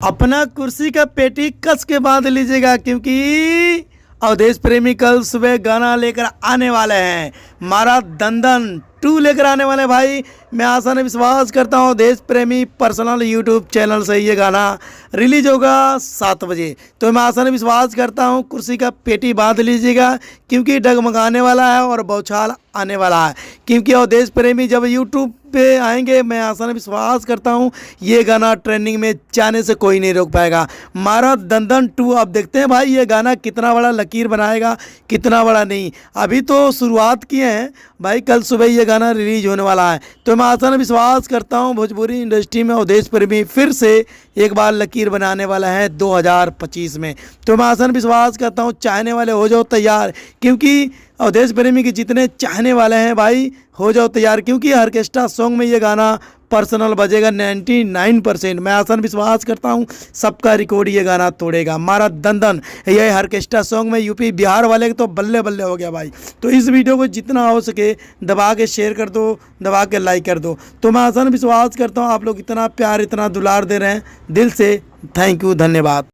अपना कुर्सी का पेटी कस के बांध लीजिएगा, क्योंकि अवधेश प्रेमी कल सुबह गाना लेकर आने वाले हैं। मारा दंदन 2 लेकर आने वाले हैं भाई। मैं आसान विश्वास करता हूँ अवधेश प्रेमी पर्सनल यूट्यूब चैनल से ये गाना रिलीज होगा 7 बजे। तो मैं आसान विश्वास करता हूँ कुर्सी का पेटी बांध लीजिएगा, क्योंकि डगमगाने वाला है और बौछार आने वाला है। क्योंकि अवधेश प्रेमी जब यूट्यूब पे आएंगे, मैं आसान विश्वास करता हूँ ये गाना ट्रेंडिंग में जाने से कोई नहीं रोक पाएगा। मारा दंदन 2 अब देखते हैं भाई ये गाना कितना बड़ा लकीर बनाएगा, कितना बड़ा नहीं। अभी तो शुरुआत किए हैं भाई, कल सुबह ये गाना रिलीज होने वाला है। तो मैं आसान विश्वास करता हूँ भोजपुरी इंडस्ट्री में अवधेश प्रेमी फिर से एक बार लकीर बनाने वाला है 2025 में। तो मैं आसान विश्वास करता हूँ चाहने वाले हो जाओ तैयार, क्योंकि अवधेश प्रेमी के जितने चाहने वाले हैं भाई हो जाओ तैयार, क्योंकि ऑर्केस्ट्रा सॉन्ग में ये गाना पर्सनल बजेगा 99%। मैं आसान विश्वास करता हूँ सबका रिकॉर्ड ये गाना तोड़ेगा। मारा दंदन ये ऑर्केस्ट्रा सॉन्ग में यूपी बिहार वाले तो बल्ले बल्ले हो गया भाई। तो इस वीडियो को जितना हो सके दबा के शेयर कर दो, दबा के लाइक कर दो। तो मैं आसान विश्वास करता हूँ आप लोग इतना प्यार इतना दुलार दे रहे हैं, दिल से थैंक यू, धन्यवाद।